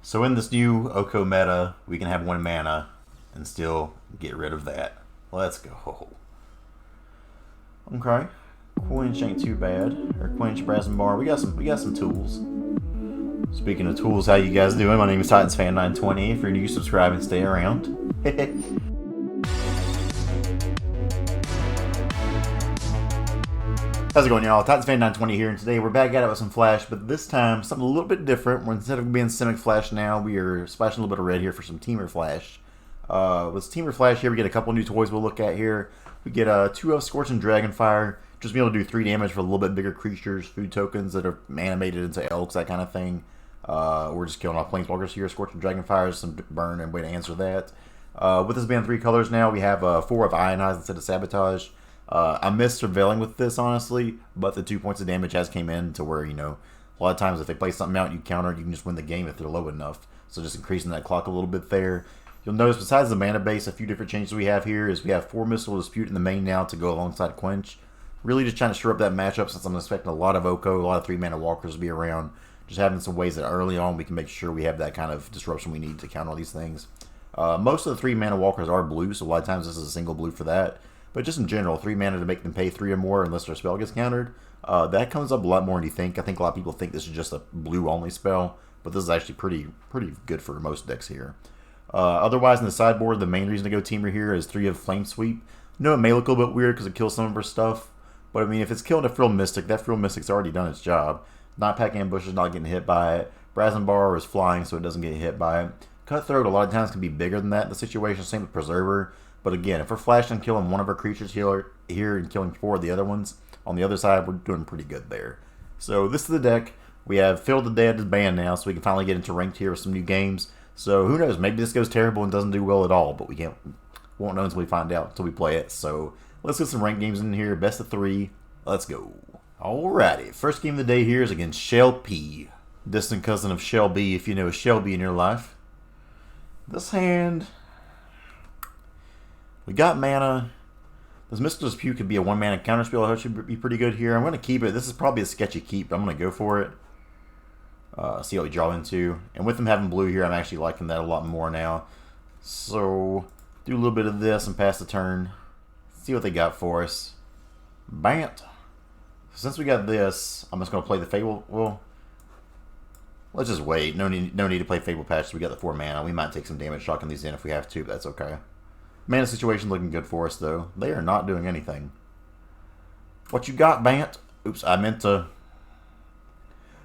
So in this new Oko meta, we can have 1 mana and still get rid of that. Let's go. Okay. Quench ain't too bad. Or Quench, Brazen Borrower. We got some tools. Speaking of tools, how you guys doing? My name is TitansFan920. If you're new, subscribe and stay around. How's it going, y'all? TitansFan920 here, and today we're back at it with some Flash, but this time something a little bit different. Instead of being Simic Flash now, we are splashing a little bit of red here for some Temur Flash. With Temur Flash here, we get a couple new toys we'll look at here. We get 2 of Scorching Dragonfire, just be able to do 3 damage for a little bit bigger creatures, food tokens that are animated into elks, that kind of thing. We're just killing off planeswalkers here. Scorching Dragonfire, some burn and way to answer that. With this being 3 colors now, we have 4 of Ionize instead of Sabotage. I missed surveilling with this, honestly, but the 2 points of damage has came in to where, you know, a lot of times if they play something out and you counter, you can just win the game if they're low enough. So just increasing that clock a little bit there. You'll notice besides the mana base, a few different changes we have here is we have 4 Mystical Dispute in the main now to go alongside Quench. Really just trying to shore up that matchup since I'm expecting a lot of Oko, a lot of 3-mana walkers to be around. Just having some ways that early on we can make sure we have that kind of disruption we need to counter all these things. Most of the 3-mana walkers are blue, so a lot of times this is a single blue for that. But just in general, 3 mana to make them pay 3 or more unless their spell gets countered. That comes up a lot more than you think. I think a lot of people think this is just a blue-only spell, but this is actually pretty good for most decks here. Otherwise, in the sideboard, the main reason to go Temur here is 3 of Flame Sweep. No, it may look a little bit weird because it kills some of her stuff, but I mean, if it's killing a Frilled Mystic, that Frilled Mystic's already done its job. Not packing ambushes, not getting hit by it. Brazen Borrower is flying, so it doesn't get hit by it. Cutthroat a lot of times can be bigger than that in the situation. Same with Preserver. But again, if we're flashing and killing one of our creatures here and killing 4 of the other ones, on the other side, we're doing pretty good there. So this is the deck. We have Filled the Dead banned now, so we can finally get into ranked here with some new games. So who knows? Maybe this goes terrible and doesn't do well at all, but won't know until we find out, until we play it. So let's get some ranked games in here. Best of 3. Let's go. Alrighty. First game of the day here is against Shell P. Distant cousin of Shell B, if you know Shelby in your life. This hand... we got mana. This Mystical Dispute could be a 1-mana counter spell. That should be pretty good here. I'm going to keep it. This is probably a sketchy keep, but I'm going to go for it. See what we draw into. And with them having blue here, I'm actually liking that a lot more now. So, do a little bit of this and pass the turn. See what they got for us. Bant. Since we got this, I'm just going to play the Fable. Well, let's just wait. No need to play Fabled Passage. We got the 4 mana. We might take some damage shocking these in if we have to, but that's okay. Mana situation looking good for us, though. They are not doing anything. What you got, Bant? Oops, I meant to...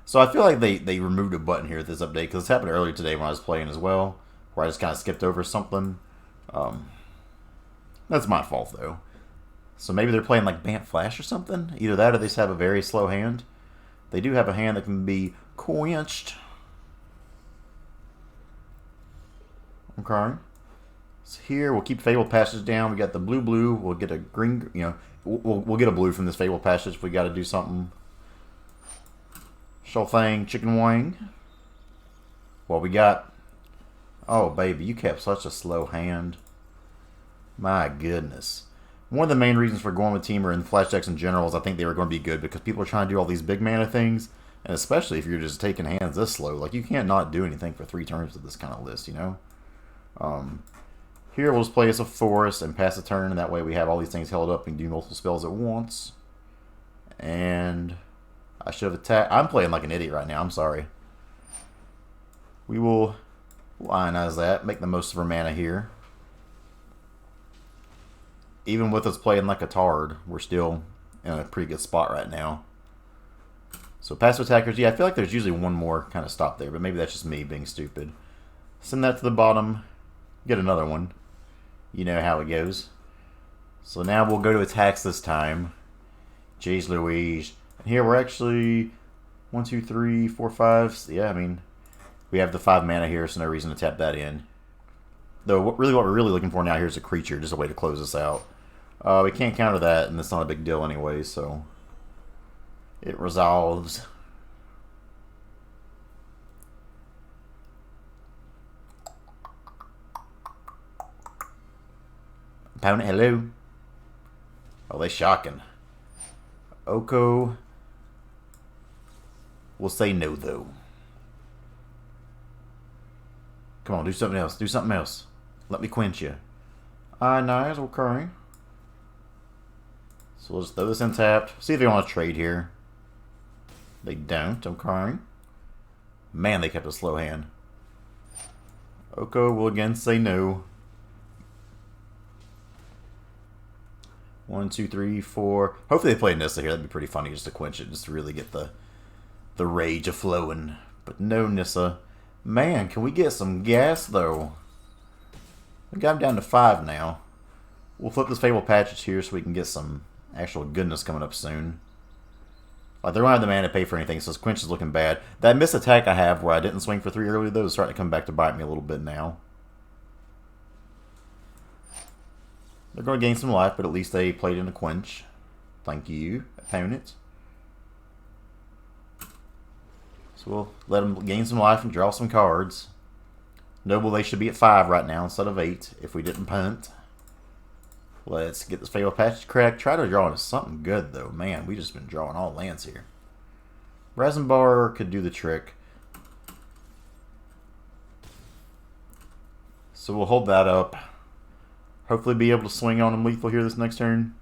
So I feel like they removed a button here at this update, because this happened earlier today when I was playing as well, where I just kind of skipped over something. That's my fault, though. So maybe they're playing like Bant Flash or something? Either that or they just have a very slow hand. They do have a hand that can be quenched. Okay. So here we'll keep Fabled Passage down. We got the blue. We'll get a green. You know, we'll get a blue from this Fabled Passage if we got to do something. Shellfang, Chicken Wing. Well, we got. Oh baby, you kept such a slow hand. My goodness. One of the main reasons for going with Temur and Flash decks in general is I think they were going to be good because people are trying to do all these big mana things, and especially if you're just taking hands this slow, like you can't not do anything for 3 turns with this kind of list, you know. Here we'll just play as a forest and pass a turn, and that way we have all these things held up and do multiple spells at once. And I should have attacked. I'm playing like an idiot right now. I'm sorry. We'll Ionize that, make the most of our mana here. Even with us playing like a tard, we're still in a pretty good spot right now. So passive attackers, yeah, I feel like there's usually one more kind of stop there, but maybe that's just me being stupid. Send that to the bottom. Get another one. You know how it goes. So now we'll go to attacks this time. Jeez Louise. And here we're actually 1, 2, 3, 4, 5. So yeah, I mean, we have the 5 mana here, so no reason to tap that in. Though what we're really looking for now here is a creature, just a way to close this out. We can't counter that, and it's not a big deal anyway, so it resolves. Opponent, hello. Oh, they shocking. Oko will say no, though. Come on, do something else. Do something else. Let me quench you. Ionize, okay. So we'll just throw this in tapped. See if they want to trade here. They don't, okay. Man, they kept a slow hand. Oko will again say no. 1, 2, 3, 4. Hopefully they play Nissa here. That'd be pretty funny just to quench it, just to really get the rage a-flowing. But no Nissa. Man, can we get some gas, though? We got him down to 5 now. We'll flip this Fabled Passage here so we can get some actual goodness coming up soon. Like, they don't have the mana to pay for anything, so this Quench is looking bad. That missed attack I have where I didn't swing for 3 earlier, though, is starting to come back to bite me a little bit now. They're going to gain some life, but at least they played in a Quench. Thank you, opponent. So we'll let them gain some life and draw some cards. Noble, they should be at 5 right now instead of 8 if we didn't punt. Let's get this Fabled Passage cracked. Try to draw into something good, though. Man, we just been drawing all lands here. Brazen Borrower could do the trick. So we'll hold that up. Hopefully be able to swing on him lethal here this next turn.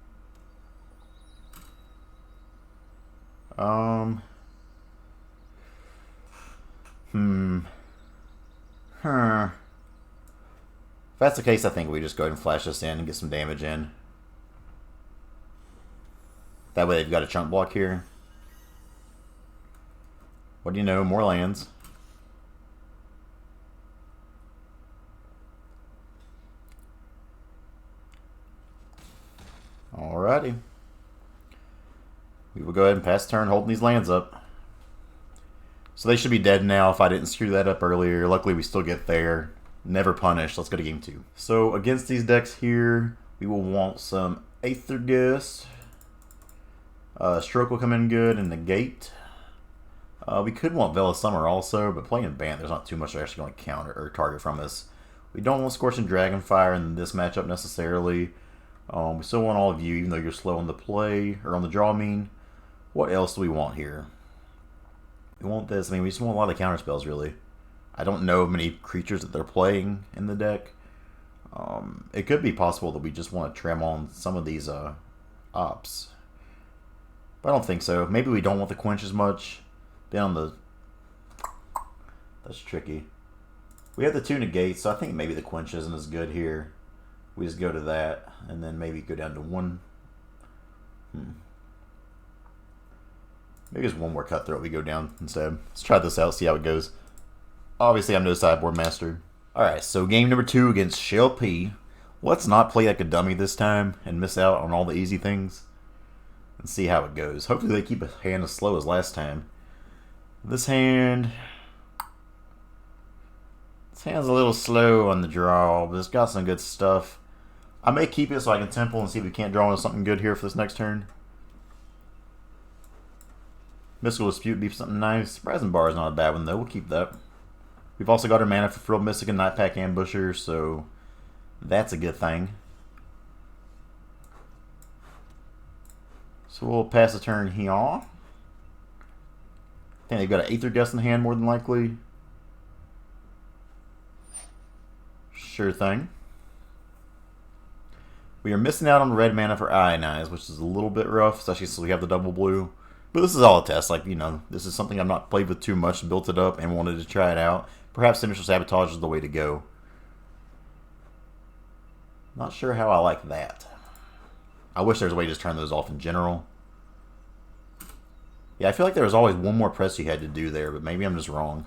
If that's the case, I think we just go ahead and flash this in and get some damage in. That way they've got a chunk block here. What do you know? More lands. Alrighty. We will go ahead and pass turn holding these lands up. So they should be dead now if I didn't screw that up earlier. Luckily we still get there. Never punished. Let's go to game 2. So against these decks here, we will want some Aether Gust. Stroke will come in good and negate. We could want Veil of Summer also, but playing Bant, there's not too much they're actually going to counter or target from us. We don't want Scorching Dragonfire in this matchup necessarily. We still want all of you, even though you're slow on the play, or on the draw, I mean. What else do we want here? We want this. I mean, we just want a lot of counter spells, really. I don't know of many creatures that they're playing in the deck. It could be possible that we just want to trim on some of these ops. But I don't think so. Maybe we don't want the Quench as much. Down the... That's tricky. We have the 2 negates, so I think maybe the Quench isn't as good here. We just go to that, and then maybe go down to 1. Maybe just 1 more Cutthroat we go down instead. Let's try this out, see how it goes. Obviously, I'm no sideboard master. Alright, so game number 2 against Shell P. Let's not play like a dummy this time and miss out on all the easy things. And see how it goes. Hopefully they keep a hand as slow as last time. This hand's a little slow on the draw, but it's got some good stuff. I may keep it so I can temple and see if we can't draw into something good here for this next turn. Mystical Dispute be something nice. Brazen Bar is not a bad one though. We'll keep that. We've also got our mana for Frilled Mystic and Nightpack Ambusher, so that's a good thing. So we'll pass a turn here. I think they've got an Aether Gust in hand more than likely. Sure thing. We are missing out on red mana for Ionize, which is a little bit rough, especially since we have the double blue. But this is all a test. Like, you know, this is something I've not played with too much, built it up, and wanted to try it out. Perhaps Initial Sabotage is the way to go. Not sure how I like that. I wish there was a way to just turn those off in general. Yeah, I feel like there was always one more press you had to do there, but maybe I'm just wrong.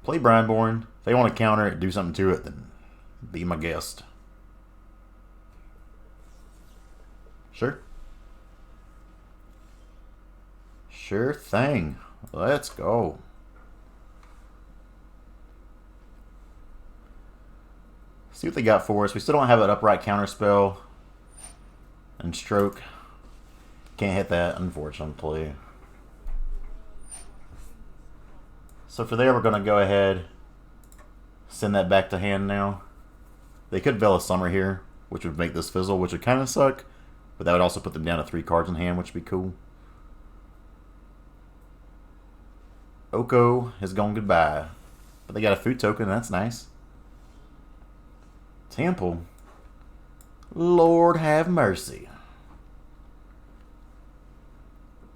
Play Brineborn. If they want to counter it, do something to it, then be my guest. Sure. Sure thing. Let's go. See what they got for us. We still don't have an upright counter spell. And stroke. Can't hit that, unfortunately. So for there, we're going to go ahead. Send that back to hand now. They could Veil of Summer here, which would make this fizzle, which would kind of suck. But that would also put them down to 3 cards in hand, which would be cool. Oko has gone goodbye. But they got a food token, that's nice. Temple. Lord have mercy.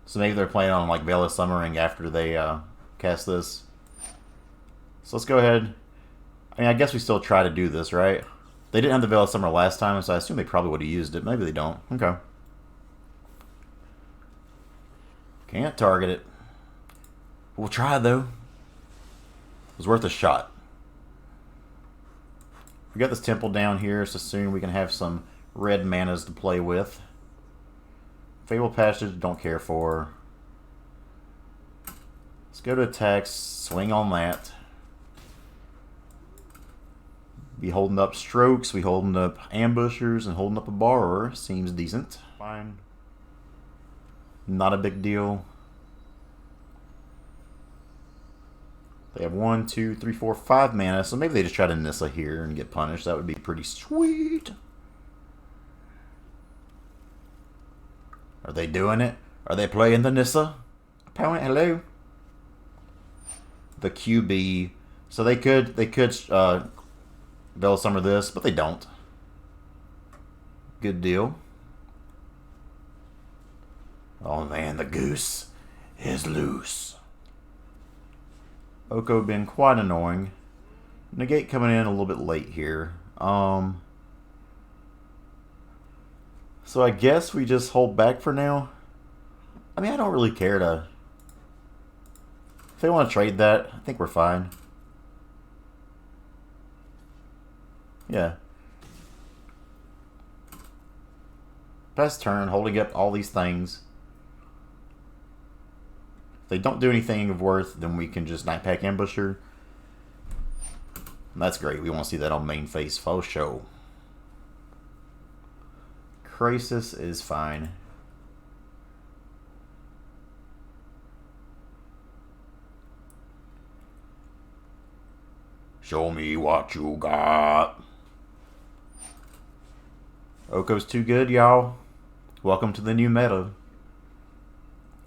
So maybe they're playing on like Veil of Summering after they cast this. So let's go ahead. I mean, I guess we still try to do this, right? They didn't have the Veil of Summer last time, so I assume they probably would have used it. Maybe they don't. Okay. Can't target it. We'll try, though. It was worth a shot. We got this temple down here, so soon we can have some red manas to play with. Fabled Passage, don't care for. Let's go to attacks, swing on that. Be holding up strokes, we holding up ambushers, and holding up a borrower. Seems decent. Fine. Not a big deal. They have 1, 2, 3, 4, 5 mana, so maybe they just try to Nissa here and get punished. That would be pretty sweet. Are they doing it? Are they playing the Nissa? Opponent, hello? The QB. So they could Veil Summer this, but they don't. Good deal. Oh man, the goose is loose. Oko been quite annoying. Negate coming in a little bit late here. So I guess we just hold back for now. I mean, I don't really care to... If they want to trade that, I think we're fine. Yeah. Best turn, holding up all these things. If they don't do anything of worth, then we can just Nightpack Ambusher. And that's great. We want to see that on main face for show. Crisis is fine. Show me what you got. Oko's too good, y'all. Welcome to the new meta.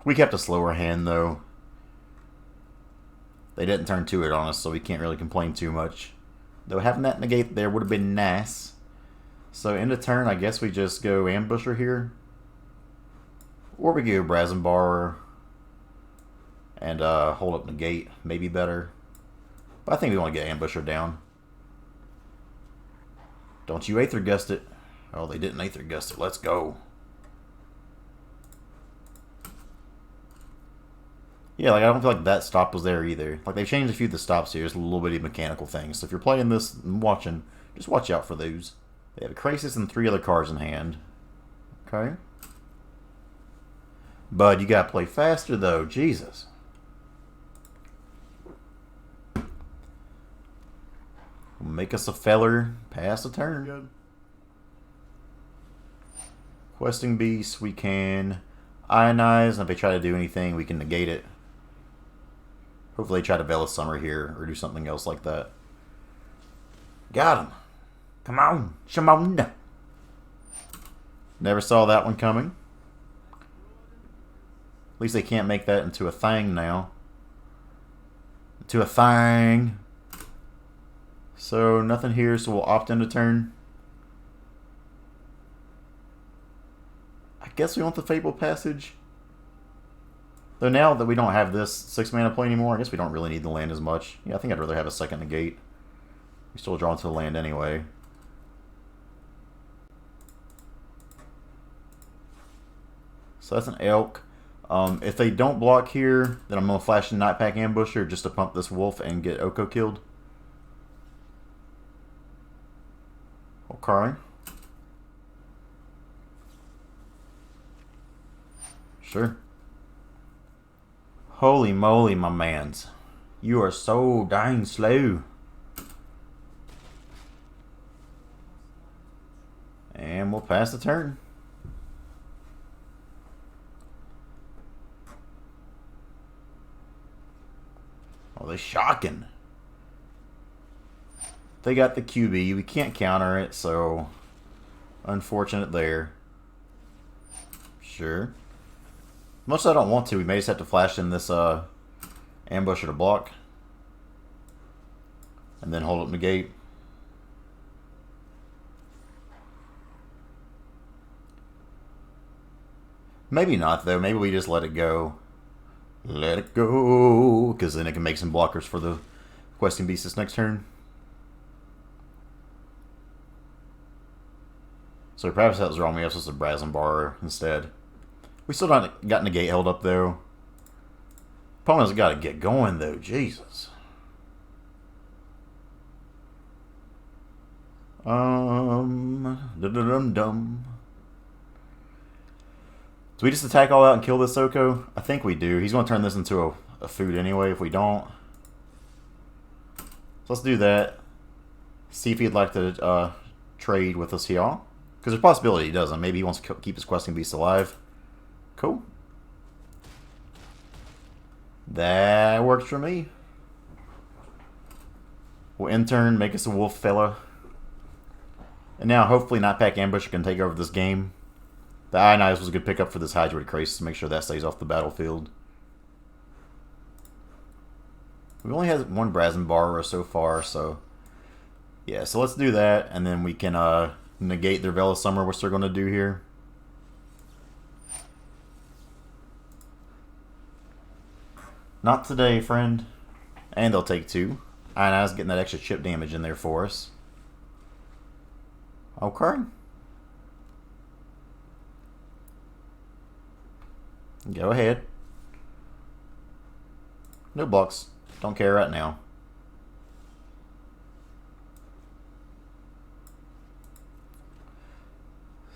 We kept a slower hand, though. They didn't turn to it on us, so we can't really complain too much. Though having that negate there would have been nice. So end of turn, I guess we just go Ambusher here. Or we go Brazen Borrower. And hold up negate. Maybe better. But I think we want to get Ambusher down. Don't you Aether Gust it. Oh, they didn't Aether Gust it. Let's go. Yeah, like I don't feel like that stop was there either. Like they've changed a few of the stops here. It's a little bitty mechanical things. So if you're playing this and watching, just watch out for those. They have a Crisis and 3 other cards in hand. Okay. Bud, you gotta play faster though. Jesus. Make us a feller. Pass the turn. Good. Questing Beast, we can Ionize, and if they try to do anything, we can negate it. Hopefully they try to Veil of Summer here, or do something else like that. Got him. Come on. Shimon. Never saw that one coming. At least they can't make that into a thing now. Into a thing. So nothing here, so we'll opt into turn. I guess we want the Fabled Passage. Though now that we don't have this 6 mana play anymore, I guess we don't really need the land as much. Yeah, I think I'd rather have a second negate. We still draw into the land anyway. So that's an elk. If they don't block here, then I'm going to flash in Nightpack Ambusher just to pump this wolf and get Oko killed. Okay. Sure. Holy moly, my mans. You are so dang slow. And we'll pass the turn. Oh, they're shocking. They got the QB. We can't counter it, so unfortunate there. Sure. Much as I don't want to, we may just have to flash in this ambusher to block. And then hold up negate. Maybe not, though. Maybe we just let it go. Let it go. Because then it can make some blockers for the Questing Beast this next turn. So perhaps that was wrong. We have supposed to Brazen Borrower instead. We still not got negate held up, though. Opponent's got to get going, though. Jesus. Dum-dum-dum. Do we just attack all out and kill this Oko? I think we do. He's going to turn this into a food anyway if we don't. So let's do that. See if he'd like to trade with us here. Because there's a possibility he doesn't. Maybe he wants to keep his Questing Beast alive. Cool. That works for me. We'll in turn make us a wolf fella. And now hopefully Nightpack Ambusher can take over this game. The Ionize was a good pickup for this Hydroid Crisis to make sure that stays off the battlefield. We only have one Brazen Borrower so far, so yeah, so let's do that, and then we can negate their Veil of Summer, which they're going to do here. Not today, friend. And they'll take 2. Ionize getting that extra chip damage in there for us. Okay. Go ahead. No blocks. Don't care right now.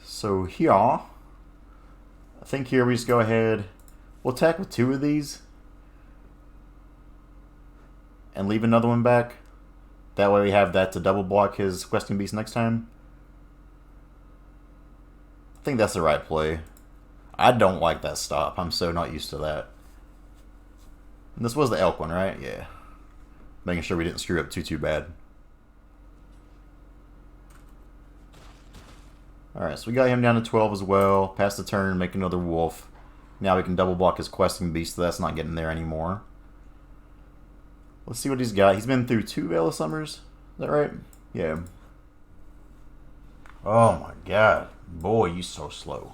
So here, I think here we just go ahead. We'll attack with 2 of these. And leave another one back. That way we have that to double block his Questing Beast next time. I think that's the right play. I don't like that stop. I'm so not used to that. And this was the elk one, right? Yeah. Making sure we didn't screw up too bad. Alright, so we got him down to 12 as well. Pass the turn, make another wolf. Now we can double block his Questing Beast, so that's not getting there anymore. Let's see what he's got. He's been through 2 Veil of Summers. Is that right? Yeah. Oh my god. Boy, you so slow.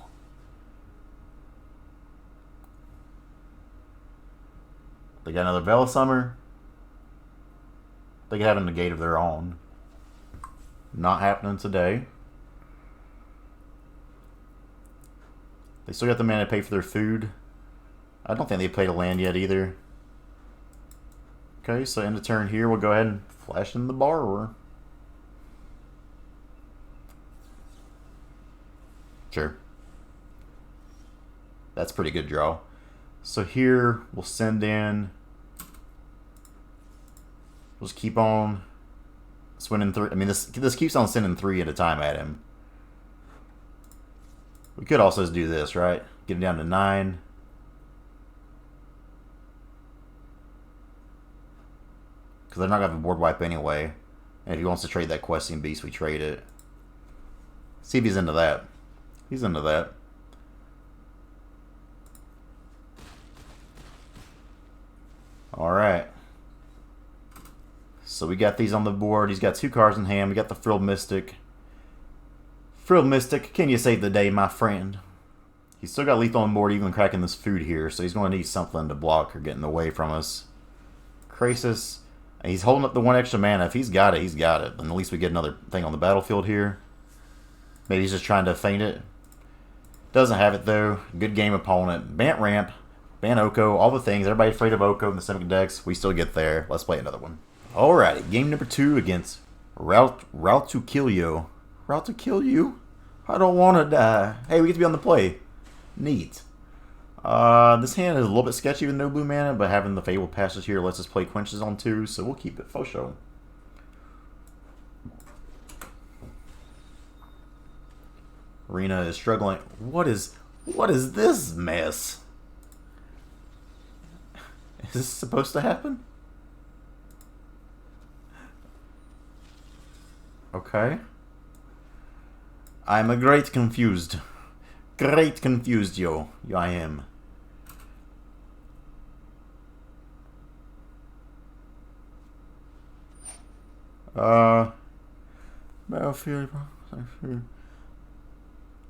They got another Veil of Summer. They could have a negate of their own. Not happening today. They still got the mana to pay for their food. I don't think they played a land yet either. Okay, so end of turn here, we'll go ahead and flash in the Borrower. Sure. That's a pretty good draw. So here, we'll send in... We'll just keep on swinging 3. I mean, this keeps on sending 3 at a time at him. We could also just do this, right? Get him down to 9. Because they're not going to have a board wipe anyway. And if he wants to trade that Questing Beast, we trade it. See if he's into that. He's into that. Alright. So we got these on the board. He's got 2 cards in hand. We got the Frilled Mystic. Frilled Mystic, can you save the day, my friend? He's still got lethal on board, even cracking this food here. So he's going to need something to block or get in the way from us. Crisis. He's holding up the 1 extra mana. If he's got it, he's got it. And at least we get another thing on the battlefield here. Maybe he's just trying to feint it. Doesn't have it, though. Good game opponent. Bant Ramp. Bant Oko. All the things. Everybody afraid of Oko in the Simic decks. We still get there. Let's play another one. Alrighty. Game number 2 against Route to Kill You. Route to Kill You? I don't want to die. Hey, we get to be on the play. Neat. This hand is a little bit sketchy with no blue mana, but having the Fabled Passage here lets us play Quenches on 2, so we'll keep it for show. Arena is struggling. What is this mess? Is this supposed to happen? Okay. I'm a great confused. Great confused, yo. I am. Battlefield.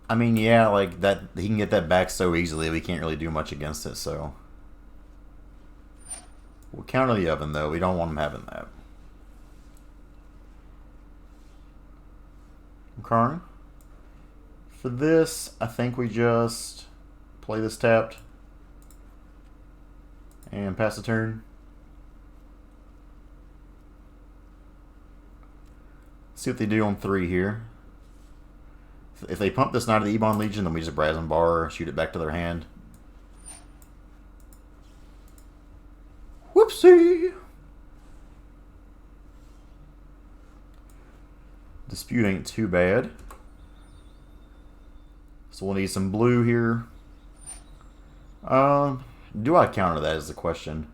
I mean, yeah, like that. He can get that back so easily. We can't really do much against it. So we'll counter the oven, though. We don't want him having that. Okay. For this, I think we just play this tapped and pass the turn. See what they do on 3 here. If they pump this Knight of the Ebon Legion, then we just Brazen Borrower, shoot it back to their hand. Whoopsie! Dispute ain't too bad. So we'll need some blue here. Do I counter that is the question.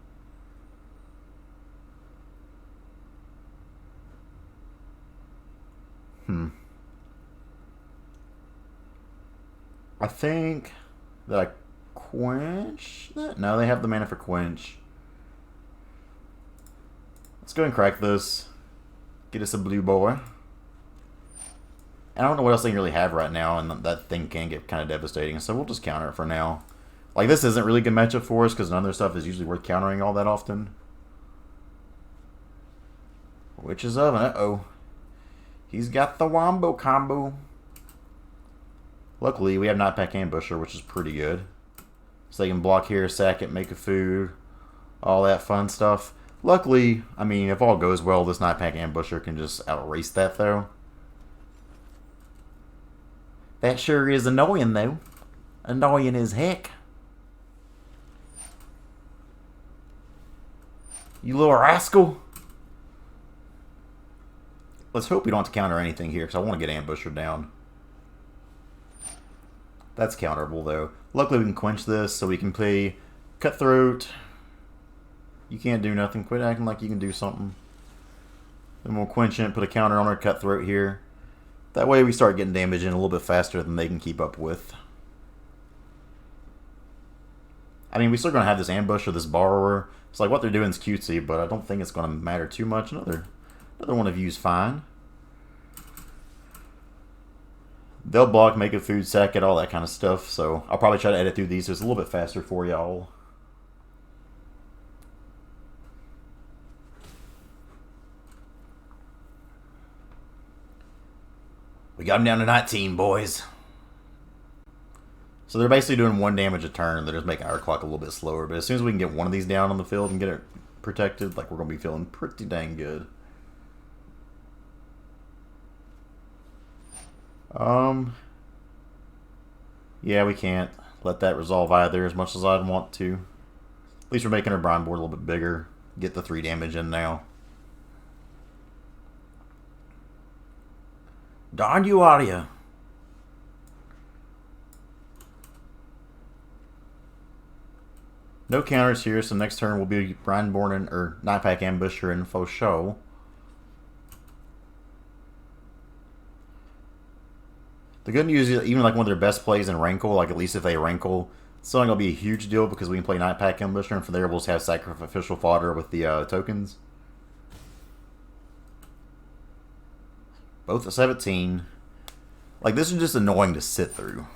I think that I Quench that? No, they have the mana for Quench. Let's go and crack this. Get us a blue boy. I don't know what else they can really have right now, and that thing can get kind of devastating, so we'll just counter it for now. Like, this isn't really a good matchup for us, because none of their stuff is usually worth countering all that often. Witch's Oven, uh-oh. He's got the wombo combo. Luckily, we have Nightpack Ambusher, which is pretty good. So they can block here, sack it, make a food, all that fun stuff. Luckily, I mean, if all goes well, this Nightpack Ambusher can just outrace that, though. That sure is annoying, though. Annoying as heck. You little rascal. Let's hope we don't have to counter anything here, because I want to get Ambusher down. That's counterable, though. Luckily, we can quench this, so we can play Cutthroat. You can't do nothing. Quit acting like you can do something. Then we'll quench it, put a counter on our Cutthroat here. That way we start getting damage in a little bit faster than they can keep up with. I mean, we're still going to have this ambush or this borrower. It's like what they're doing is cutesy, but I don't think it's going to matter too much. Another one of you is fine. They'll block, make a food, sack it, all that kind of stuff. So I'll probably try to edit through these so it's a little bit faster for y'all. We got them down to 19, boys. So they're basically doing 1 damage a turn. They're just making our clock a little bit slower. But as soon as we can get one of these down on the field and get it protected, like, we're going to be feeling pretty dang good. Yeah, we can't let that resolve either as much as I'd want to. At least we're making our Brineborn a little bit bigger. Get the 3 damage in now. Darn you, audio. No counters here, so next turn will be Brineborn or Nightpack Ambusher and faux show. The good news is even like one of their best plays in Rankle, like at least if they Rankle, it's not going to be a huge deal because we can play Nightpack Ambusher and from there we'll just have sacrificial fodder with the tokens. Both at 17. Like, this is just annoying to sit through.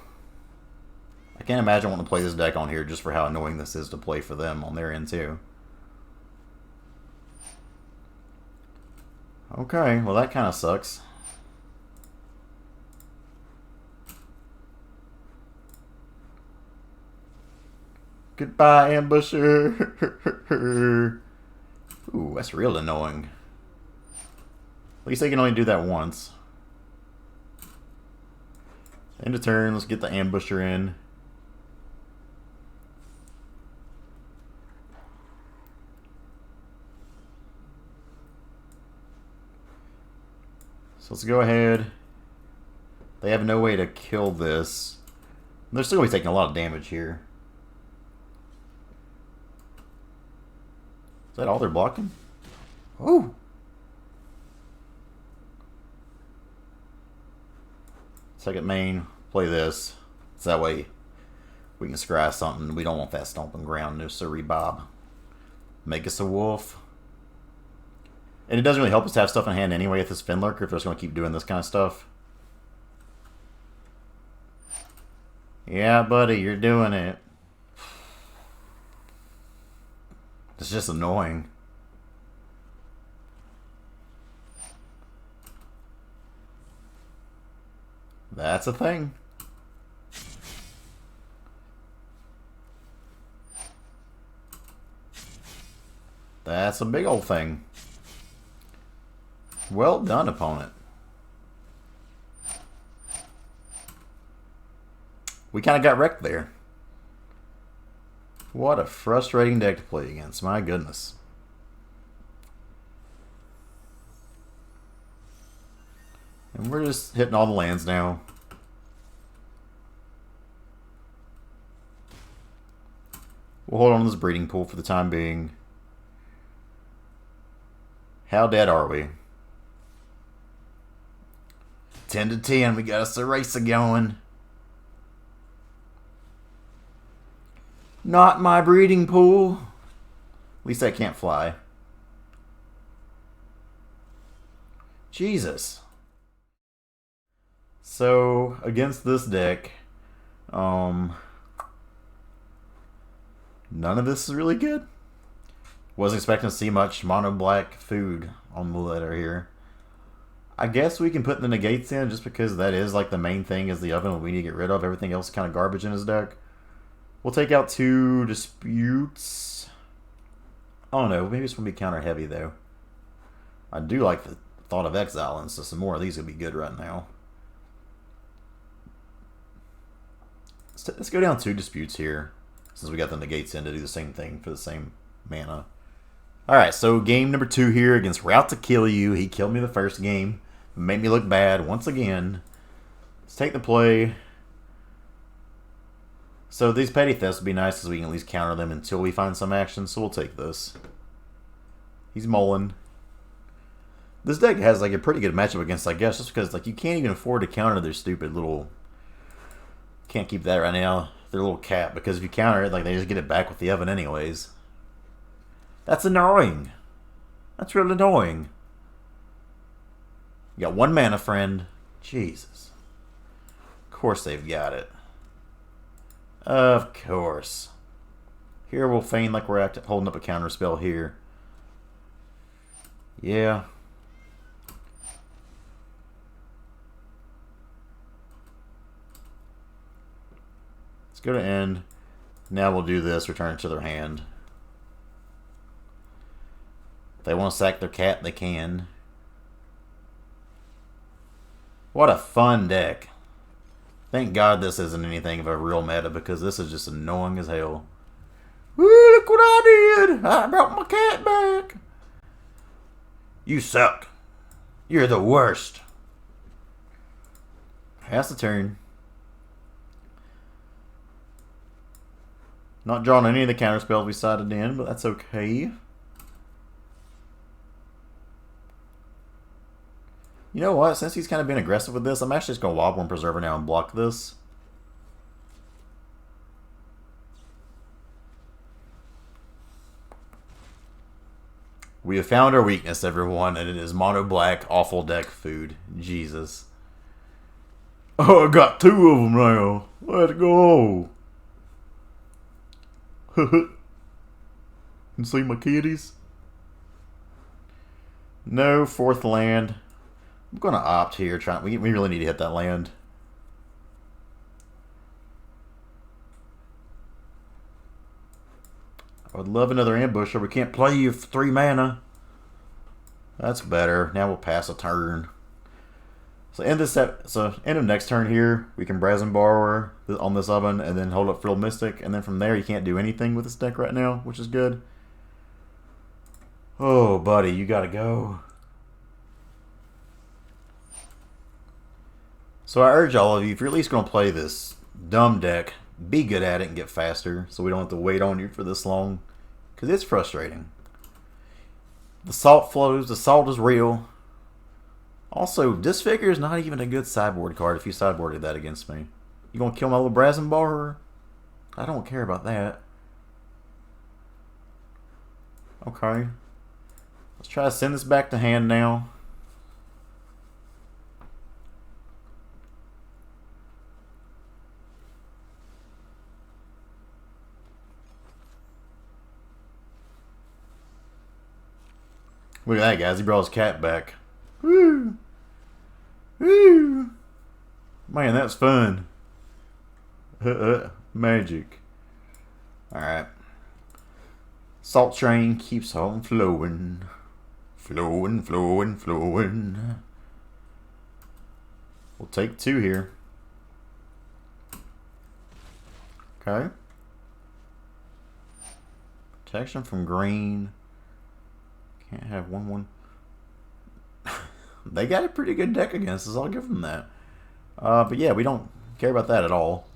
I can't imagine wanting to play this deck on here just for how annoying this is to play for them on their end too. Okay, well that kind of sucks. Goodbye, Ambusher. Ooh, that's real annoying. At least they can only do that once. End of turn, let's get the Ambusher in. So let's go ahead. They have no way to kill this. They're still going to be taking a lot of damage here. Is that all they're blocking? Ooh! Second main, play this. So that way we can scry something. We don't want that Stomping Ground, no siree Bob. Make us a wolf. And it doesn't really help us to have stuff in hand anyway with this Finlurker if we're just going to keep doing this kind of stuff. Yeah, buddy, you're doing it. It's just annoying. That's a thing. That's a big old thing. Well done, opponent. We kind of got wrecked there. What a frustrating deck to play against. My goodness. And we're just hitting all the lands now. We'll hold on to this breeding pool for the time being. How dead are we? 10 to 10. We got us a race going. Not my breeding pool. At least I can't fly. Jesus. So, against this deck, none of this is really good. Wasn't expecting to see much mono black food on the letter here. I guess we can put the negates in just because that is like the main thing is the oven we need to get rid of. Everything else is kind of garbage in his deck. We'll take out 2 disputes. Oh no, maybe this will be counter heavy though. I do like the thought of exiling, so some more of these would be good right now. Let's go down 2 disputes here, since we got the negates in to do the same thing for the same mana. Alright, so game number 2 here against Route to Kill You. He killed me the first game. Made me look bad once again. Let's take the play. So these petty thefts would be nice because we can at least counter them until we find some action, so we'll take this. He's mulling. This deck has like a pretty good matchup against, I guess, just because like you can't even afford to counter their stupid little... Can't keep that right now. Their little cap, because if you counter it, like they just get it back with the oven anyways. That's annoying. That's real annoying. You got 1 mana, friend. Jesus. Of course they've got it. Of course. Here we'll feign like we're holding up a counter spell here. Yeah. Let's go to end. Now we'll do this, return it to their hand. If they want to sack their cat, they can. What a fun deck. Thank God this isn't anything of a real meta because this is just annoying as hell. Woo, look what I did! I brought my cat back! You suck. You're the worst. Pass the turn. Not drawing any of the counter spells we sided in, but that's okay. You know what? Since he's kind of been aggressive with this, I'm actually just going to Wildborn Preserver now and block this. We have found our weakness, everyone, and it is mono black, awful deck food. Jesus. Oh, I got 2 of them now. Let's go. You see my kitties? No 4th land. I'm going to opt here. We really need to hit that land. I would love another ambusher. We can't play you for 3 mana. That's better. Now we'll pass a turn. So end of next turn here, we can Brazen Borrower on this oven and then hold up Frill Mystic, and then from there you can't do anything with this deck right now, which is good. Oh, buddy, you gotta go. So I urge all of you, if you're at least going to play this dumb deck, be good at it and get faster so we don't have to wait on you for this long. Because it's frustrating. The salt flows, the salt is real. Also, Disfigure is not even a good sideboard card if you sideboarded that against me. You going to kill my little Brazen Borrower? I don't care about that. Okay. Let's try to send this back to hand now. Look at that, guys. He brought his cat back. Woo! Woo! Man, that's fun. Magic. Alright. Salt train keeps on flowing. Flowing, flowing, flowing. We'll take 2 here. Okay. Protection from green. Can't have 1/1. They got a pretty good deck against us. I'll give them that. But yeah, we don't care about that at all.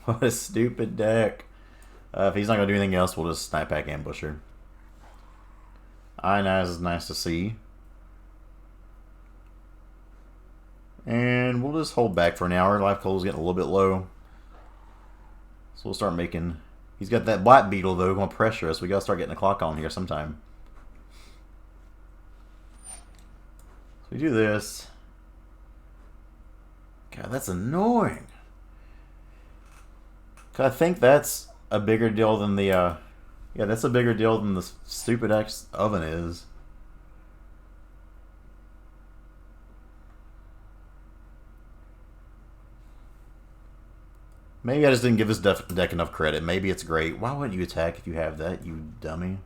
What a stupid deck. If he's not going to do anything else, we'll just Snipe Pack Ambusher. Ionize is nice to see. And we'll just hold back for an hour. Life total is getting a little bit low. So we'll start making... He's got that Black Beetle, though, going to pressure us. We got to start getting the clock on here sometime. So we do this. God, that's annoying. I think that's a bigger deal than the... yeah, that's a bigger deal than the stupid X oven is. Maybe I just didn't give this deck enough credit. Maybe it's great. Why wouldn't you attack if you have that, you dummy?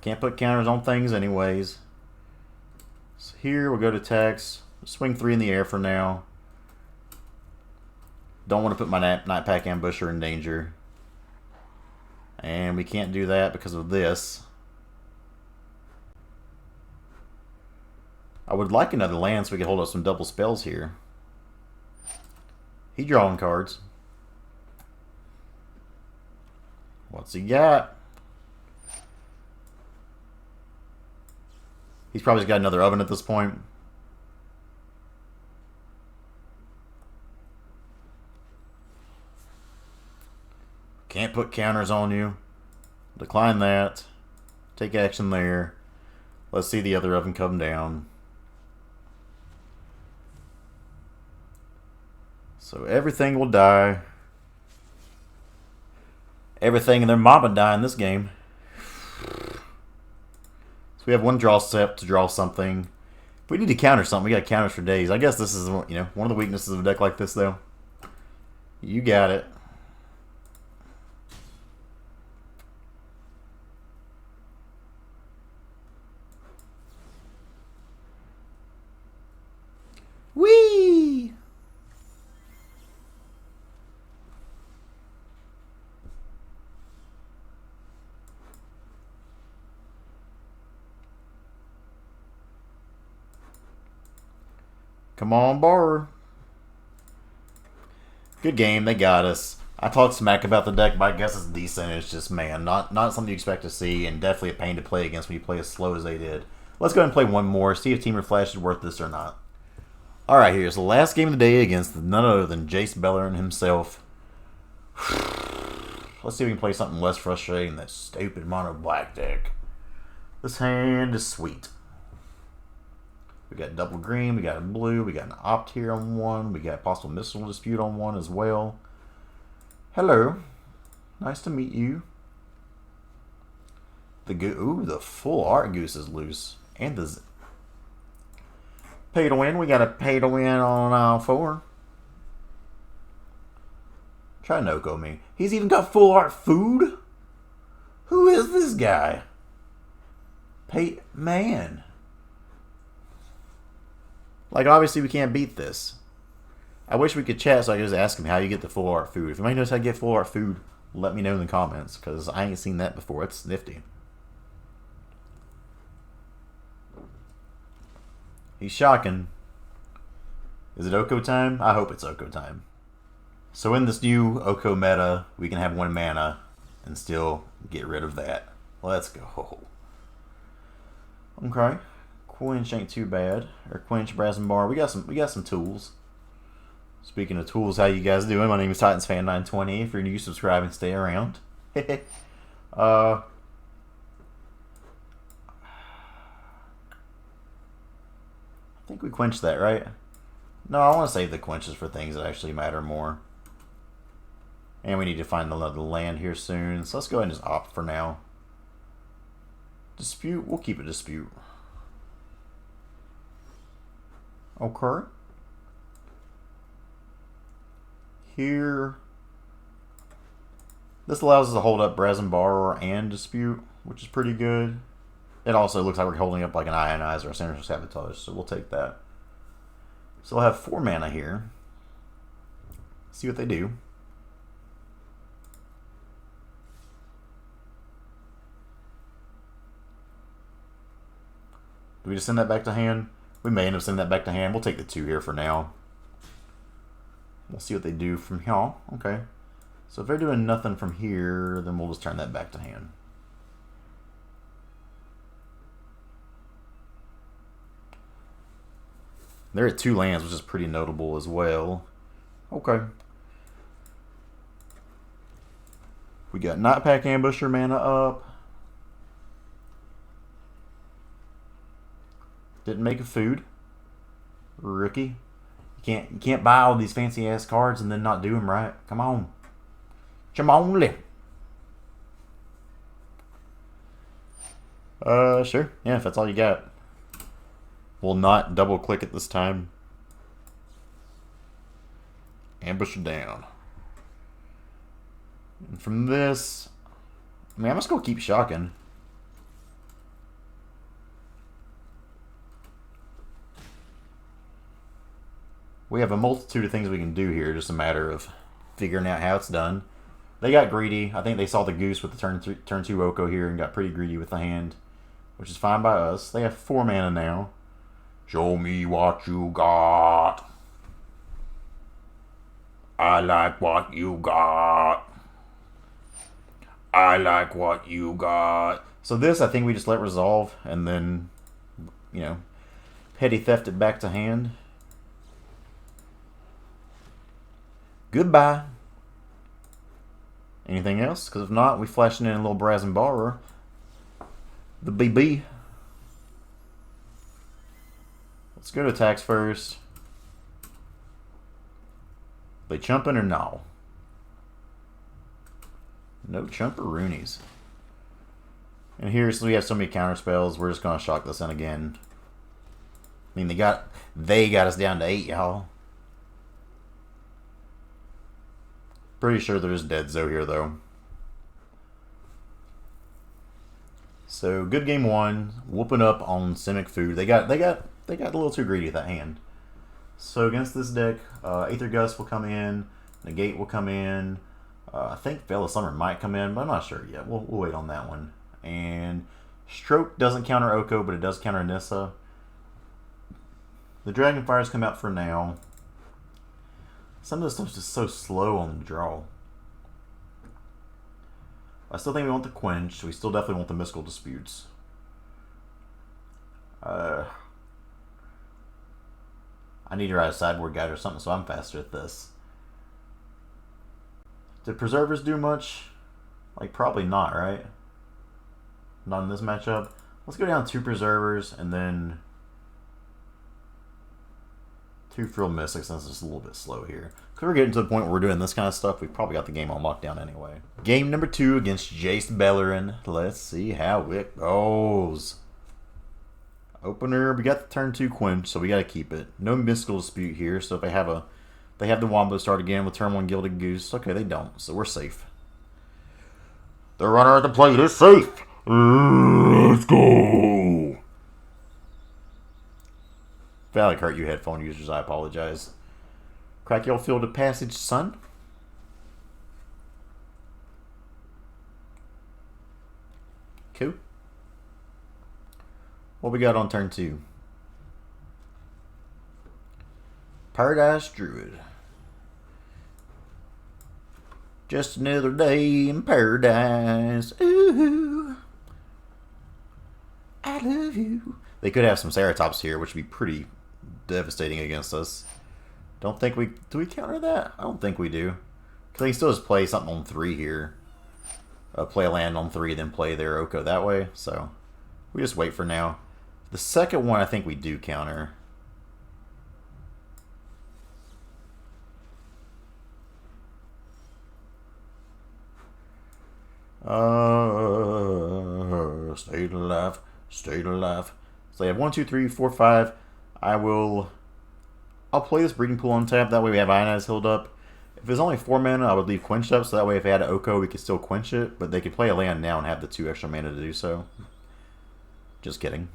Can't put counters on things anyways. So here we'll go to text. Swing 3 in the air for now. Don't want to put my Night Pack Ambusher in danger. And we can't do that because of this. I would like another land so we can hold up some double spells here. He drawing cards. What's he got? He's probably got another oven at this point. Can't put counters on you. Decline that. Take action there. Let's see the other oven come down. So everything will die. Everything and their mama die in this game. So we have one draw step to draw something. If we need to counter something, we got counters for days. I guess this is, you know, one of the weaknesses of a deck like this, though. You got it. Whee! Come on, Borrower. Good game. They got us. I talked smack about the deck, but I guess it's decent. It's just, man, not something you expect to see, and definitely a pain to play against when you play as slow as they did. Let's go ahead and play one more, see if Temur Flash is worth this or not. Alright, here's the last game of the day against none other than Jace Beleren himself. Let's see if we can play something less frustrating than that stupid mono black deck. This hand is sweet. We got double green, we got a blue, we got an opt here on one, we got possible missile dispute on one as well. Hello. Nice to meet you. The full art goose is loose. And the pay to win. We got a pay to win on aisle 4. Try to Oko me. He's even got full art food? Who is this guy? Man. Like, obviously we can't beat this. I wish we could chat so I could just ask him how you get the full art food. If anybody knows how to get full art food, let me know in the comments, because I ain't seen that before. It's nifty. He's shocking. Is it Oko time? I hope it's Oko time. So in this new Oko meta, we can have 1 mana and still get rid of that. Let's go. Okay. Quench ain't too bad. Or Quench, Brazen Borrower. We got some tools. Speaking of tools, how you guys doing? My name is TitansFan920. If you're new, subscribe and stay around. I think we quenched that, right? No, I want to save the quenches for things that actually matter more. And we need to find another land here soon. So let's go ahead and just opt for now. Dispute, we'll keep it dispute. Okay. Here. This allows us to hold up Brazen Borrower and dispute, which is pretty good. It also looks like we're holding up like an Ionize or a Sinister Sabotage, so we'll take that. So we'll have 4 mana here. See what they do. Do we just send that back to hand? We may end up sending that back to hand. We'll take the 2 here for now. We'll see what they do from here. Okay. So if they're doing nothing from here, then we'll just turn that back to hand. They're at 2 lands, which is pretty notable as well. Okay. We got Nightpack Ambusher mana up. Didn't make a food. Rookie. You can't buy all these fancy ass cards and then not do them right. Come on. Come on. Sure. Yeah, if that's all you got. We'll not double click it this time. Ambusher down. And from this, I mean, I'm just gonna keep shocking. We have a multitude of things we can do here, just a matter of figuring out how it's done. They got greedy. I think they saw the goose with the turn 2 Oko here and got pretty greedy with the hand, which is fine by us. They have 4 mana now. Show me what you got. I like what you got. I like what you got. So this, I think we just let resolve and then, you know, petty theft it back to hand. Goodbye. Anything else? Because if not, we flashing in a little Brazen Borrower. The BB. Let's go to attacks first. They chumping or no? No chumperoonies. And here, so we have so many counter spells, we're just gonna shock this in again. I mean, they got us down to 8, y'all. Pretty sure they're just dead zo here though. So good game 1, whooping up on Simic food. They got a little too greedy with that hand. So against this deck, Aether Gust will come in, Negate will come in. I think Veil of Summer might come in, but I'm not sure yet. We'll wait on that one. And Stroke doesn't counter Oko, but it does counter Nissa. The Dragonfires come out for now. Some of this stuff's just so slow on the draw. I still think we want the Quench. We still definitely want the Mystical Disputes. I need to write a sideboard guide or something so I'm faster at this. Did Preservers do much? Like, probably not, right? Not in this matchup. Let's go down 2 Preservers and then 2 Frill Mystics, since it's just a little bit slow here. Because we're getting to the point where we're doing this kind of stuff, we probably got the game on lockdown anyway. Game number 2 against Jace Beleren. Let's see how it goes. Opener, we got the turn 2 Quench, so we got to keep it. No Mystical Dispute here, so if they have the Wombo start again with turn 1 Gilded Goose. Okay, they don't, so we're safe. The runner at the plate is safe. Let's go. If I hurt you headphone users, I apologize. Crack your Field of Passage, son. Cool. What we got on turn 2? Paradise Druid. Just another day in paradise. Ooh, I love you. They could have some Ceratops here, which would be pretty devastating against us. Don't think we... Do we counter that? I don't think we do. Because they can still just play something on 3 here. Play a land on 3, then play their Oko that way. So, we just wait for now. The second one, I think we do counter. Stay alive, stay alive. So they have 1, 2, 3, 4, 5. I'll play this Breeding Pool on tap. That way we have Ionize healed up. If it's only 4 mana, I would leave Quench up. So that way if they had an Oko, we could still quench it. But they could play a land now and have the 2 extra mana to do so. Just kidding.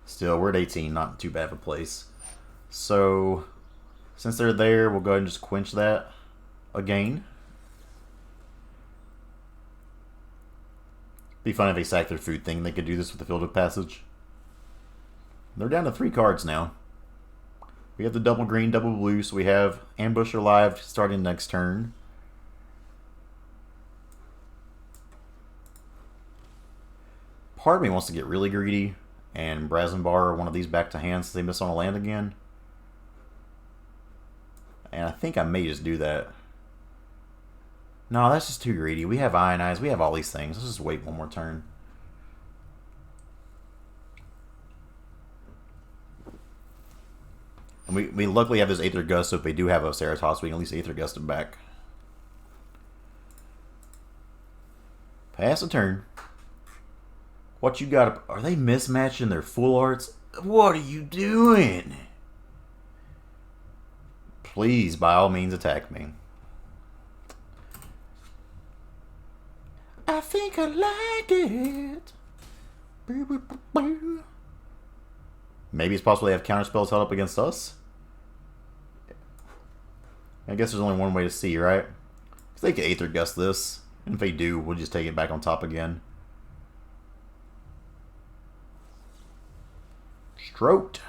Still, we're at 18. Not too bad of a place. So, since they're there, we'll go ahead and just quench that again. Be fun if they sack their food thing. They could do this with the Fabled Passage. They're down to 3 cards now. We have the double green, double blue, so we have Ambusher live starting next turn. Part of me wants to get really greedy and Brazen Borrower one of these back to hand so they miss on a land again. And I think I may just do that. No, that's just too greedy. We have Ionize. We have all these things. Let's just wait one more turn. And we luckily have this Aether Gust, so if they do have a Ceratops, we can at least Aether Gust them back. Pass a turn. What you got? Are they mismatching their full arts? What are you doing? Please, by all means, attack me. I think I like it. Maybe it's possible they have counter spells held up against us. I guess there's only one way to see, right? Because they could Aether Gust this. And if they do, we'll just take it back on top again. Stroked.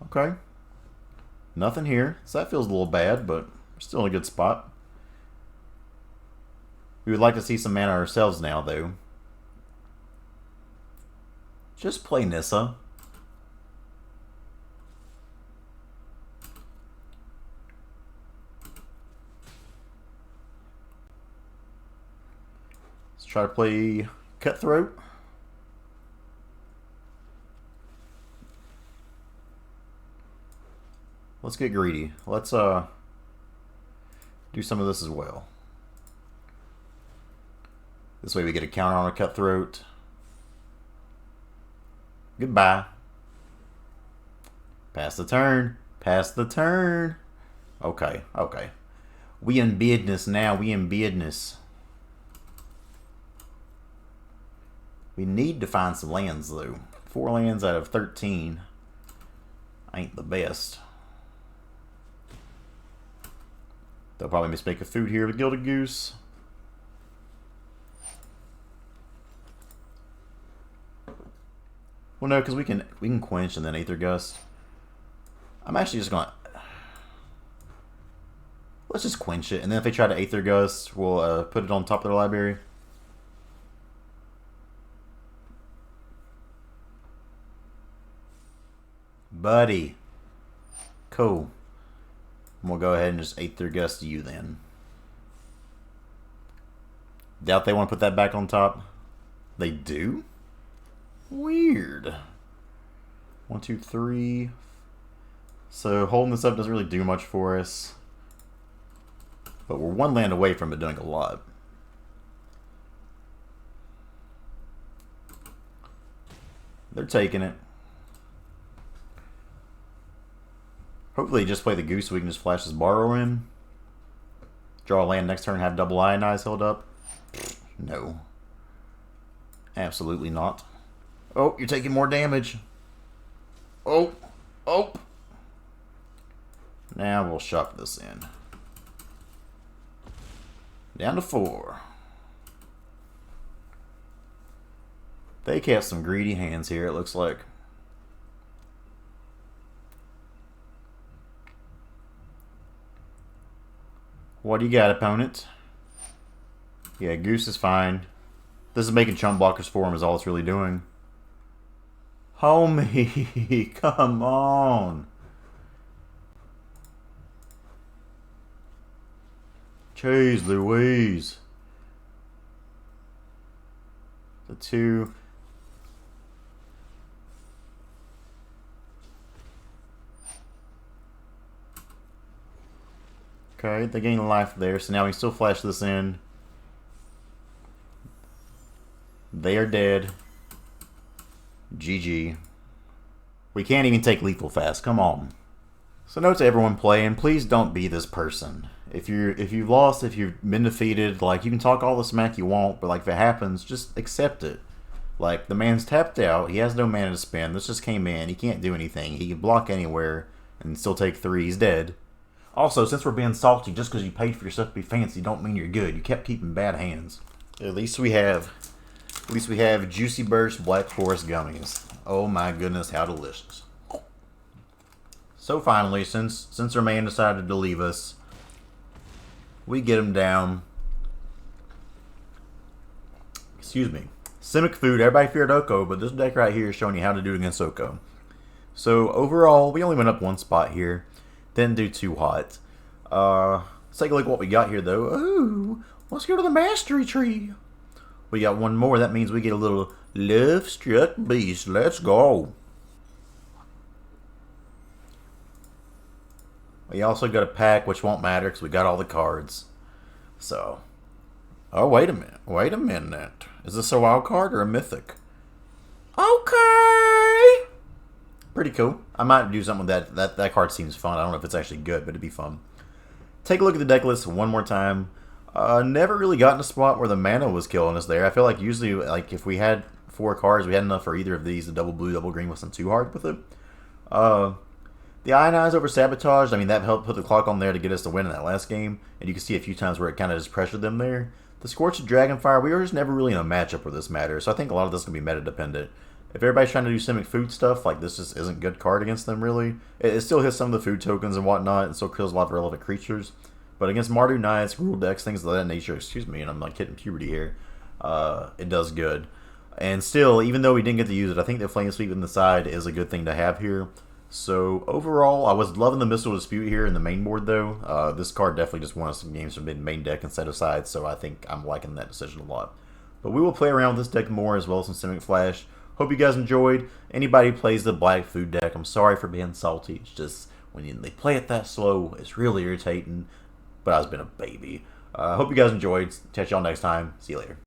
Okay. Nothing here. So that feels a little bad, but we're still in a good spot. We would like to see some mana ourselves now, though. Just play Nissa. Let's try to play Cutthroat. Let's get greedy. Let's do some of this as well. This way we get a counter on a Cutthroat. Goodbye. Pass the turn. Pass the turn. Okay, okay. We in business now. We in business. We need to find some lands, though. 4 lands out of 13 ain't the best. They'll probably mistake a food here with Gilded Goose. Well, no, because we can Quench and then Aether Gust. I'm actually just gonna... Let's just Quench it, and then if they try to Aether Gust, we'll put it on top of their library. Buddy. Cool. We'll go ahead and just Aether Gust you then. Doubt they want to put that back on top. They do? Weird. 1, 2, 3. So holding this up doesn't really do much for us. But we're 1 land away from it doing a lot. They're taking it. Hopefully just play the Goose so we can just flash this Borrower in. Draw a land next turn, have double Ionize held up. No. Absolutely not. Oh, you're taking more damage. Oh. Oh. Now we'll shove this in. Down to 4. They kept some greedy hands here, it looks like. What do you got, opponent? Yeah, Goose is fine. This is making chump blockers for him is all it's really doing. Homie, come on. Jeez Louise. The 2. Okay, they gain life there, so now we can still flash this in. They are dead. GG. We can't even take lethal fast, come on. So note to everyone playing, please don't be this person. If you've lost, if you've been defeated, like, you can talk all the smack you want, but like, if it happens, just accept it. Like, the man's tapped out, he has no mana to spend, this just came in, he can't do anything, he can block anywhere and still take 3, he's dead. Also, since we're being salty, just because you paid for yourself to be fancy don't mean you're good. You kept keeping bad hands. At least we have Juicy Burst Black Forest Gummies. Oh my goodness, how delicious. So finally, since our man decided to leave us, we get him down. Excuse me. Simic Food, everybody feared Oko, but this deck right here is showing you how to do it against Oko. So overall, we only went up 1 spot here. Didn't do too hot. Let's take a look at what we got here, though. Ooh, let's go to the Mastery Tree. We got 1 more. That means we get a little Love Struck Beast. Let's go. We also got a pack, which won't matter because we got all the cards. So, oh, wait a minute. Wait a minute. Is this a wild card or a mythic? Okay. Pretty cool. I might do something with that. That card seems fun. I don't know if it's actually good, but it'd be fun. Take a look at the deck list one more time. Never really got in a spot where the mana was killing us there. I feel like usually, like, if we had 4 cards, we had enough for either of these. The double blue, double green wasn't too hard with it. The Ionize over Sabotage, I mean, that helped put the clock on there to get us to win in that last game. And you can see a few times where it kind of just pressured them there. The Scorching Dragonfire, we were just never really in a matchup where this matters. So I think a lot of this is going to be meta dependent. If everybody's trying to do Simic Food stuff, like, this just isn't good card against them, really. It still hits some of the food tokens and whatnot, and still kills a lot of relevant creatures. But against Mardu Knights, Rule Decks, things of that nature, excuse me, and I'm like hitting puberty here, it does good. And still, even though we didn't get to use it, I think the Flame Sweep in the side is a good thing to have here. So overall, I was loving the Missile Dispute here in the main board, though. This card definitely just won us some games from the main deck instead of side, so I think I'm liking that decision a lot. But we will play around with this deck more, as well as some Simic Flash. Hope you guys enjoyed. Anybody who plays the Black Food deck, I'm sorry for being salty. It's just, when they play it that slow, it's really irritating. But I was being a baby. Hope you guys enjoyed. Catch y'all next time. See you later.